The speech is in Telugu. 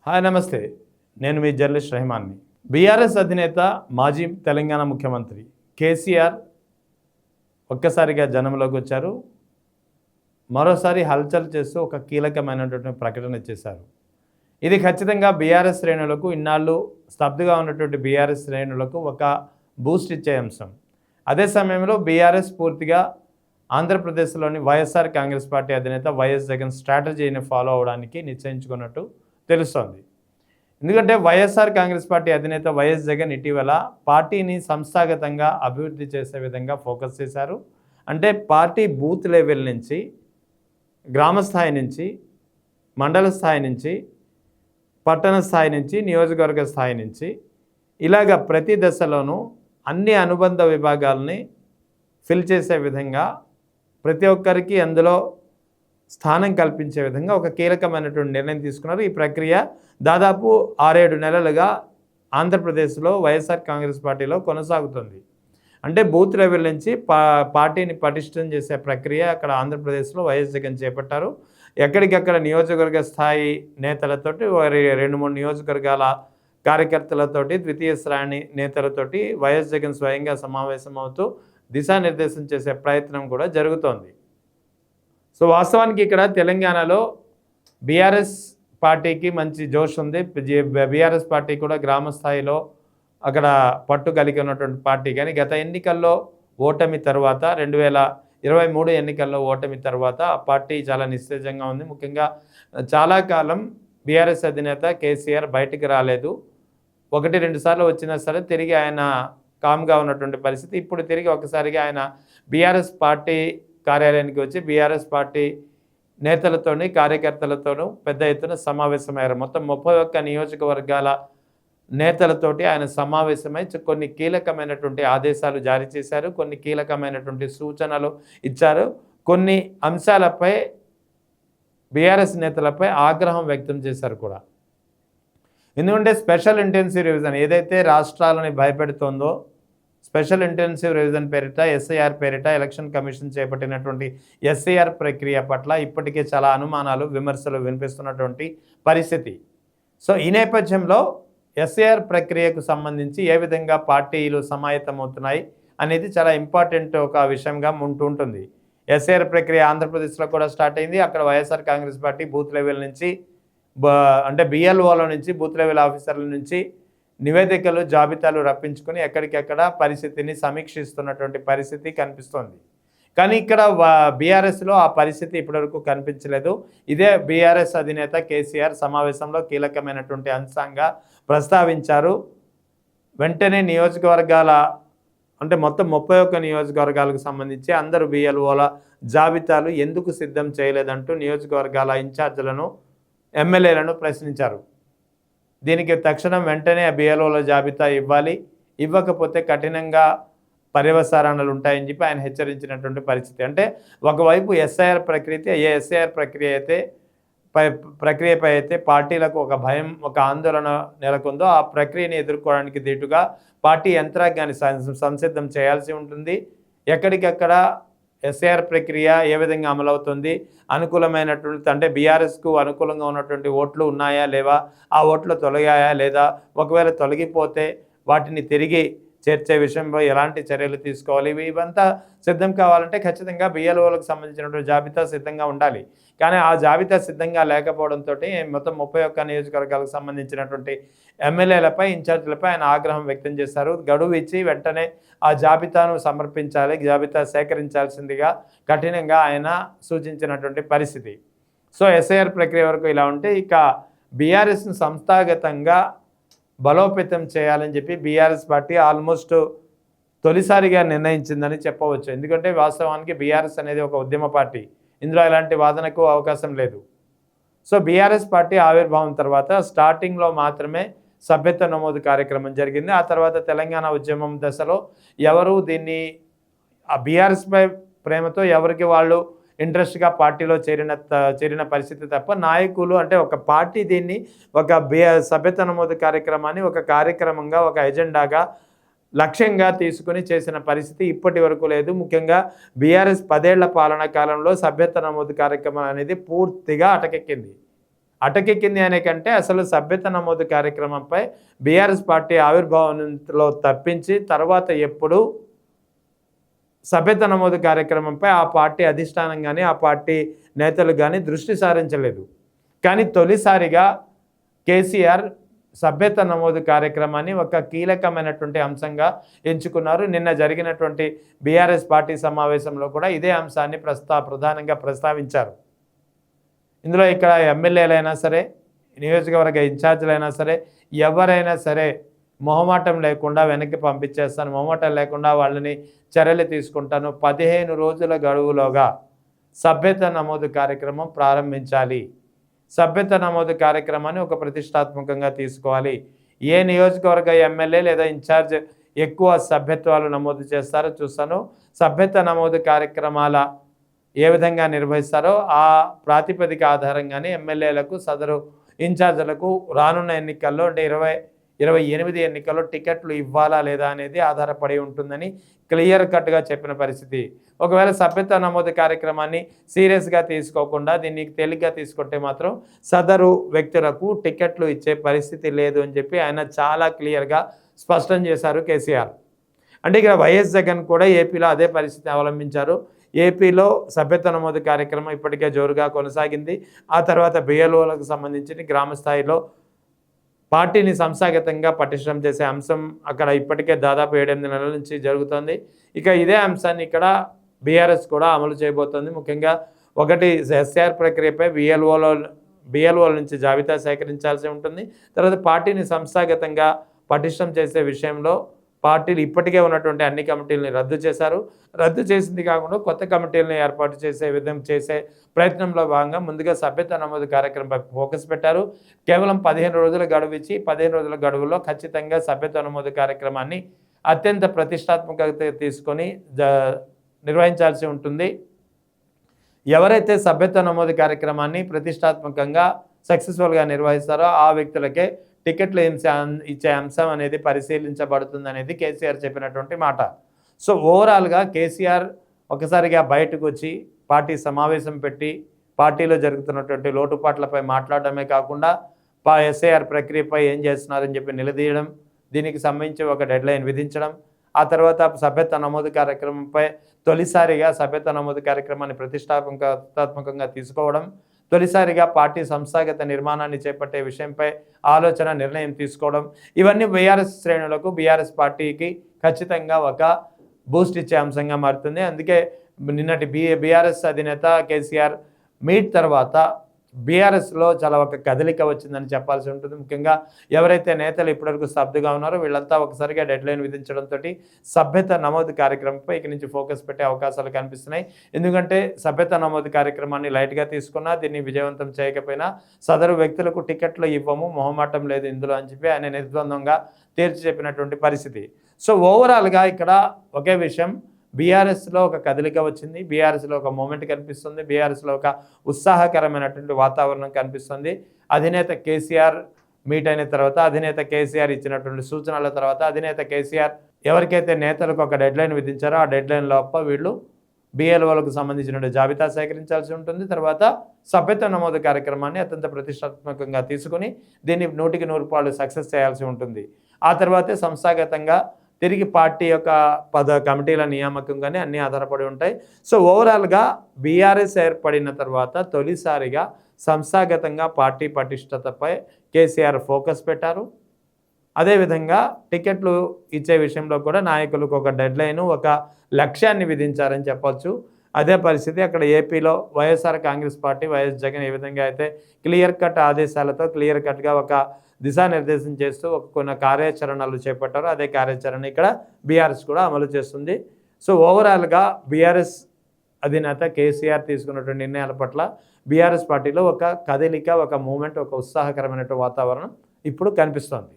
హాయ్ నమస్తే. నేను మీ జర్నలిస్ట్ రెహమాన్ని. బీఆర్ఎస్ అధినేత మాజీ తెలంగాణ ముఖ్యమంత్రి కేసీఆర్ ఒక్కసారిగా జనంలోకి వచ్చారు. మరోసారి హల్చల్ చేస్తూ ఒక కీలకమైనటువంటి ప్రకటన చేశారు. ఇది ఖచ్చితంగా బీఆర్ఎస్ శ్రేణులకు ఇన్నాళ్ళు స్తబ్దుగా ఉన్నటువంటి బీఆర్ఎస్ శ్రేణులకు ఒక బూస్ట్ ఇచ్చే అంశం. అదే సమయంలో బీఆర్ఎస్ పూర్తిగా ఆంధ్రప్రదేశ్లోని వైఎస్ఆర్ కాంగ్రెస్ పార్టీ అధినేత వైఎస్ జగన్ స్ట్రాటజీని ఫాలో అవడానికి నిశ్చయించుకున్నట్టు తెలుస్తోంది. ఎందుకంటే వైఎస్ఆర్ కాంగ్రెస్ పార్టీ అధినేత వైఎస్ జగన్ ఇటీవల పార్టీని సంస్థాగతంగా అభివృద్ధి చేసే విధంగా ఫోకస్ చేశారు. అంటే పార్టీ బూత్ లెవెల్ నుంచి, గ్రామ స్థాయి నుంచి, మండల స్థాయి నుంచి, పట్టణ స్థాయి నుంచి, నియోజకవర్గ స్థాయి నుంచి ఇలాగ ప్రతి దశలోనూ అన్ని అనుబంధ విభాగాలని ఫిల్ చేసే విధంగా ప్రతి ఒక్కరికి అందులో స్థానం కల్పించే విధంగా ఒక కీలకమైనటువంటి నిర్ణయం తీసుకున్నారు. ఈ ప్రక్రియ దాదాపు 6-7 నెలలుగా ఆంధ్రప్రదేశ్లో వైఎస్ఆర్ కాంగ్రెస్ పార్టీలో కొనసాగుతుంది. అంటే బూత్ లెవెల్ నుంచి పార్టీని పటిష్టం చేసే ప్రక్రియ అక్కడ ఆంధ్రప్రదేశ్లో వైఎస్ జగన్ చేపట్టారు. ఎక్కడికక్కడ నియోజకవర్గ స్థాయి నేతలతోటి 2-3 నియోజకవర్గాల కార్యకర్తలతోటి, ద్వితీయ శ్రేణి నేతలతోటి వైఎస్ జగన్ స్వయంగా సమావేశం అవుతూ దిశానిర్దేశం చేసే ప్రయత్నం కూడా జరుగుతోంది. సో వాస్తవానికి ఇక్కడ తెలంగాణలో బీఆర్ఎస్ పార్టీకి మంచి జోష్ ఉంది. బీఆర్ఎస్ పార్టీ కూడా గ్రామ స్థాయిలో అక్కడ పట్టు కలిగి ఉన్నటువంటి పార్టీ. కానీ గత ఎన్నికల్లో ఓటమి తర్వాత 2023 ఎన్నికల్లో ఓటమి తర్వాత ఆ పార్టీ చాలా నిస్తేజంగా ఉంది. ముఖ్యంగా చాలా కాలం బీఆర్ఎస్ అధినేత కేసీఆర్ బయటికి రాలేదు. 1-2 సార్లు వచ్చినా సరే తిరిగి ఆయన కామ్గా ఉన్నటువంటి పరిస్థితి. ఇప్పుడు తిరిగి ఒకసారిగా ఆయన బీఆర్ఎస్ పార్టీ కార్యాలయానికి వచ్చి బీఆర్ఎస్ పార్టీ నేతలతోని, కార్యకర్తలతోనూ పెద్ద ఎత్తున సమావేశమయ్యారు. మొత్తం 31 నియోజకవర్గాల నేతలతోటి ఆయన సమావేశమై కొన్ని కీలకమైనటువంటి ఆదేశాలు జారీ చేశారు. కొన్ని కీలకమైనటువంటి సూచనలు ఇచ్చారు. కొన్ని అంశాలపై బీఆర్ఎస్ నేతలపై ఆగ్రహం వ్యక్తం చేశారు కూడా. ఎందుకంటే స్పెషల్ ఇంటెన్సివ్ రివిజన్ ఏదైతే రాష్ట్రాలని భయపెడుతోందో, స్పెషల్ ఇంటెన్సివ్ రివిజన్ పేరిట ఎస్ఐఆర్ పేరిట ఎలక్షన్ కమిషన్ చేపట్టినటువంటి ఎస్ఐఆర్ ప్రక్రియ పట్ల ఇప్పటికే చాలా అనుమానాలు, విమర్శలు వినిపిస్తున్నటువంటి పరిస్థితి. సో ఈ నేపథ్యంలో ఎస్ఐఆర్ ప్రక్రియకు సంబంధించి ఏ విధంగా పార్టీలు సమాయత్తమవుతున్నాయి అనేది చాలా ఇంపార్టెంట్ ఒక విషయంగా ఉంటుంది. ఎస్ఐఆర్ ప్రక్రియ ఆంధ్రప్రదేశ్లో కూడా స్టార్ట్ అయింది. అక్కడ YSR Congress party booth level నుంచి అంటే బిఎల్ఓల నుంచి, బూత్ లెవెల్ ఆఫీసర్ల నుంచి నివేదికలు, జాబితాలు రప్పించుకొని ఎక్కడికెక్కడ పరిస్థితిని సమీక్షిస్తున్నటువంటి పరిస్థితి కనిపిస్తోంది. కానీ ఇక్కడ బీఆర్ఎస్లో ఆ పరిస్థితి ఇప్పటివరకు కనిపించలేదు. ఇదే బీఆర్ఎస్ అధినేత కేసీఆర్ సమావేశంలో కీలకమైనటువంటి అంశంగా ప్రస్తావించారు. వెంటనే నియోజకవర్గాల అంటే మొత్తం 31 నియోజకవర్గాలకు సంబంధించి అందరూ బిఎల్ఓల జాబితాలు ఎందుకు సిద్ధం చేయలేదంటూ నియోజకవర్గాల ఇన్ఛార్జీలను, ఎమ్మెల్యేలను ప్రశ్నించారు. దీనికి తక్షణం వెంటనే బిఎల్ఓల జాబితా ఇవ్వాలి, ఇవ్వకపోతే కఠినంగా పర్యవసానాలు ఉంటాయని చెప్పి ఆయన హెచ్చరించినటువంటి పరిస్థితి. అంటే ఒకవైపు ఎస్ఐఆర్ ప్రక్రియపై అయితే పార్టీలకు ఒక భయం, ఒక ఆందోళన నెలకొందో ఆ ప్రక్రియని ఎదుర్కోవడానికి దీటుగా పార్టీ యంత్రాంగాన్ని సంసిద్ధం చేయాల్సి ఉంటుంది. ఎక్కడికక్కడ ఎస్ఐఆర్ ప్రక్రియ ఏ విధంగా అమలవుతుంది, అనుకూలమైనటువంటి అంటే బీఆర్ఎస్కు అనుకూలంగా ఉన్నటువంటి ఓట్లు ఉన్నాయా లేవా, ఆ ఓట్లు తొలగాయా లేదా, ఒకవేళ తొలగిపోతే వాటిని తిరిగి చేర్చే విషయంలో ఎలాంటి చర్యలు తీసుకోవాలి, ఇవంతా సిద్ధం కావాలంటే ఖచ్చితంగా బిఎల్ఓలకు సంబంధించినటువంటి జాబితా సిద్ధంగా ఉండాలి. కానీ ఆ జాబితా సిద్ధంగా లేకపోవడంతో మొత్తం 31 నియోజకవర్గాలకు సంబంధించినటువంటి ఎమ్మెల్యేలపై, ఇన్ఛార్జీలపై ఆయన ఆగ్రహం వ్యక్తం చేశారు. గడువు ఇచ్చి వెంటనే ఆ జాబితాను సమర్పించాలి, జాబితా సేకరించాల్సిందిగా కఠినంగా ఆయన సూచించినటువంటి పరిస్థితి. సో ఎస్ఐఆర్ ప్రక్రియ వరకు ఇలా ఉంటే ఇక బీఆర్ఎస్ను సంస్థాగతంగా బలోపేతం చేయాలని చెప్పి బీఆర్ఎస్ పార్టీ ఆల్మోస్ట్ తొలిసారిగా నిర్ణయించిందని చెప్పవచ్చు. ఎందుకంటే వాస్తవానికి బీఆర్ఎస్ అనేది ఒక ఉద్యమ పార్టీ, ఇందులో ఎలాంటి వాదనకు అవకాశం లేదు. సో బీఆర్ఎస్ పార్టీ ఆవిర్భావం తర్వాత స్టార్టింగ్లో మాత్రమే సభ్యత్వ నమోదు కార్యక్రమం జరిగింది. ఆ తర్వాత తెలంగాణ ఉద్యమం దశలో ఎవరు దీన్ని ఆ బీఆర్ఎస్పై ప్రేమతో ఎవరికి వాళ్ళు ఇంట్రెస్ట్గా పార్టీలో చేరిన పరిస్థితి తప్ప నాయకులు అంటే ఒక పార్టీ దీన్ని ఒక సభ్యత్వ నమోదు కార్యక్రమాన్ని ఒక కార్యక్రమంగా, ఒక ఎజెండాగా లక్ష్యంగా తీసుకుని చేసిన పరిస్థితి ఇప్పటి వరకు లేదు. ముఖ్యంగా బీఆర్ఎస్ 10 ఏళ్ల పాలనా కాలంలో సభ్యత్వ నమోదు కార్యక్రమం అనేది పూర్తిగా అటకెక్కింది. అటకెక్కింది అనే కంటే అసలు సభ్యత నమోదు కార్యక్రమంపై బీఆర్ఎస్ పార్టీ ఆవిర్భావంలో తప్పించి తర్వాత ఎప్పుడు సభ్యత నమోదు కార్యక్రమంపై ఆ పార్టీ అధిష్టానం కానీ ఆ పార్టీ నేతలు కానీ దృష్టి సారించలేదు. కానీ తొలిసారిగా కేసీఆర్ సభ్యత నమోదు కార్యక్రమాన్ని ఒక కీలకమైనటువంటి అంశంగా ఎంచుకున్నారు. నిన్న జరిగినటువంటి బీఆర్ఎస్ పార్టీ సమావేశంలో కూడా ఇదే అంశాన్ని ప్రధానంగా ప్రస్తావించారు. ఇందులో ఇక్కడ ఎమ్మెల్యేలైనా సరే, నియోజకవర్గ ఇన్ఛార్జీలైనా సరే, ఎవరైనా సరే మొహమాటం లేకుండా వెనక్కి పంపించేస్తాను, మొహమాటం లేకుండా వాళ్ళని చర్యలు తీసుకుంటాను, 15 రోజుల గడువులోగా సభ్యత నమోదు కార్యక్రమం ప్రారంభించాలి, సభ్యత నమోదు కార్యక్రమాన్ని ఒక ప్రతిష్టాత్మకంగా తీసుకోవాలి, ఏ నియోజకవర్గ ఎమ్మెల్యే లేదా ఇన్ఛార్జ్ ఎక్కువ సభ్యత్వాలు నమోదు చేస్తారో చూస్తాను, సభ్యత నమోదు కార్యక్రమాల ఏ విధంగా నిర్వహిస్తారో ఆ ప్రాతిపదిక ఆధారంగానే ఎమ్మెల్యేలకు సదరు ఇన్ఛార్జీలకు రానున్న ఎన్నికల్లో అంటే 2028 ఎన్నికల్లో టికెట్లు ఇవ్వాలా లేదా అనేది ఆధారపడి ఉంటుందని క్లియర్ కట్గా చెప్పిన పరిస్థితి. ఒకవేళ సభ్యత నమోదు కార్యక్రమాన్ని సీరియస్గా తీసుకోకుండా దీన్ని తేలిగ్గా తీసుకుంటే మాత్రం సదరు వ్యక్తులకు టికెట్లు ఇచ్చే పరిస్థితి లేదు అని చెప్పి ఆయన చాలా క్లియర్గా స్పష్టం చేశారు కేసీఆర్. అంటే ఇక్కడ వైఎస్ జగన్ కూడా ఏపీలో అదే పరిస్థితి అవలంబించారు. ఏపీలో సభ్యత నమోదు కార్యక్రమం ఇప్పటికే జోరుగా కొనసాగింది. ఆ తర్వాత బిఎల్ఓలకు సంబంధించి గ్రామ స్థాయిలో పార్టీని సంస్థాగతంగా పటిష్టం చేసే అంశం అక్కడ ఇప్పటికే దాదాపు 7-8 నెలల నుంచి జరుగుతుంది. ఇక ఇదే అంశాన్ని ఇక్కడ బీఆర్ఎస్ కూడా అమలు చేయబోతోంది. ముఖ్యంగా ఒకటి ఎస్ఆర్ ప్రక్రియపై బిఎల్ఓల నుంచి జాబితా సేకరించాల్సి ఉంటుంది. తర్వాత పార్టీని సంస్థాగతంగా పటిష్టం చేసే విషయంలో పార్టీలు ఇప్పటికే ఉన్నటువంటి అన్ని కమిటీలని రద్దు చేశారు. రద్దు చేసింది కాకుండా కొత్త కమిటీలను ఏర్పాటు చేసే ప్రయత్నంలో భాగంగా ముందుగా సభ్యత నమోదు కార్యక్రమంపై ఫోకస్ పెట్టారు. కేవలం 15 రోజుల గడువు ఇచ్చి 15 రోజుల గడువులో ఖచ్చితంగా సభ్యత నమోదు కార్యక్రమాన్ని అత్యంత ప్రతిష్టాత్మకత తీసుకొని నిర్వహించాల్సి ఉంటుంది. ఎవరైతే సభ్యత నమోదు కార్యక్రమాన్ని ప్రతిష్టాత్మకంగా సక్సెస్ఫుల్గా నిర్వహిస్తారో ఆ వ్యక్తులకే టికెట్లు ఇచ్చే అంశం అనేది పరిశీలించబడుతుంది అనేది కేసీఆర్ చెప్పినటువంటి మాట. సో ఓవరాల్గా కేసీఆర్ ఒకసారిగా బయటకు వచ్చి పార్టీ సమావేశం పెట్టి పార్టీలో జరుగుతున్నటువంటి లోటుపాట్లపై మాట్లాడడమే కాకుండా ఎస్ఐఆర్ ప్రక్రియపై ఏం చేస్తున్నారని చెప్పి నిలదీయడం, దీనికి సంబంధించి ఒక డెడ్లైన్ విధించడం, ఆ తర్వాత సభ్యత నమోదు కార్యక్రమంపై తొలిసారిగా సభ్యత నమోదు కార్యక్రమాన్ని ప్రతిష్టాత్మకంగా తీసుకోవడం, తొలిసారిగా పార్టీ సంస్థాగత నిర్మాణాన్ని చేపట్టే విషయంపై నిర్ణయం తీసుకోవడం, ఇవన్నీ బీఆర్ఎస్ శ్రేణులకు బీఆర్ఎస్ పార్టీకి ఖచ్చితంగా ఒక బూస్ట్ ఇచ్చే అంశంగా మారుతుంది. అందుకే నిన్నటి బీఆర్ఎస్ అధినేత కేసీఆర్ మీట్ తర్వాత బీఆర్ఎస్లో చాలా ఒక కదలిక వచ్చిందని చెప్పాల్సి ఉంటుంది. ముఖ్యంగా ఎవరైతే నేతలు ఇప్పటివరకు స్తబ్దుగా ఉన్నారో వీళ్ళంతా ఒకసారిగా డెడ్లైన్ విధించడంతో సభ్యత నమోదు కార్యక్రమంపై ఇక నుంచి ఫోకస్ పెట్టే అవకాశాలు కనిపిస్తున్నాయి. ఎందుకంటే సభ్యత నమోదు కార్యక్రమాన్ని లైట్గా తీసుకున్నా, దీన్ని విజయవంతం చేయకపోయినా సదరు వ్యక్తులకు టికెట్లు ఇవ్వము, మొహమాటం లేదు ఇందులో అని చెప్పి ఆయన నిర్ద్వందంగా తేల్చి చెప్పినటువంటి పరిస్థితి. సో ఓవరాల్గా ఇక్కడ ఒకే విషయం, బీఆర్ఎస్లో ఒక కదలిక వచ్చింది, బీఆర్ఎస్లో ఒక మూమెంట్ కనిపిస్తుంది, బీఆర్ఎస్లో ఒక ఉత్సాహకరమైనటువంటి వాతావరణం కనిపిస్తుంది. అధినేత కేసీఆర్ మీట్ అయిన తర్వాత, అధినేత కేసీఆర్ ఇచ్చినటువంటి సూచనల తర్వాత, అధినేత కేసీఆర్ ఎవరికైతే నేతలకు ఒక డెడ్లైన్ విధించారో ఆ డెడ్లైన్ లోపల వీళ్ళు బిఎల్ఓలకు సంబంధించిన జాబితా సేకరించాల్సి ఉంటుంది. తర్వాత సభ్యత నమోదు కార్యక్రమాన్ని అత్యంత ప్రతిష్టాత్మకంగా తీసుకుని దీన్ని 100కి 100 సక్సెస్ చేయాల్సి ఉంటుంది. ఆ తర్వాతే సంస్థాగతంగా తిరిగి పార్టీ యొక్క కమిటీల నియామకంగానే అన్నీ ఆధారపడి ఉంటాయి. సో ఓవరాల్గా బీఆర్ఎస్ ఏర్పడిన తర్వాత తొలిసారిగా సంస్థాగతంగా పార్టీ పటిష్టతపై కేసీఆర్ ఫోకస్ పెట్టారు. అదేవిధంగా టికెట్లు ఇచ్చే విషయంలో కూడా నాయకులకు ఒక డెడ్లైను, ఒక లక్ష్యాన్ని విధించారని చెప్పొచ్చు. అదే పరిస్థితి అక్కడ ఏపీలో వైఎస్ఆర్ కాంగ్రెస్ పార్టీ, వైఎస్ జగన్ ఏ విధంగా అయితే క్లియర్ కట్ ఆదేశాలతో క్లియర్ కట్గా ఒక దిశానిర్దేశం చేస్తూ కొన్ని కార్యాచరణలు చేపట్టారు. అదే కార్యాచరణ ఇక్కడ బీఆర్ఎస్ కూడా అమలు చేస్తుంది. సో ఓవరాల్గా బీఆర్ఎస్ అధినేత కేసీఆర్ తీసుకున్నటువంటి నిర్ణయాల పట్ల బీఆర్ఎస్ పార్టీలో ఒక కదలిక, ఒక మూమెంట్, ఒక ఉత్సాహకరమైన వాతావరణం ఇప్పుడు కనిపిస్తోంది.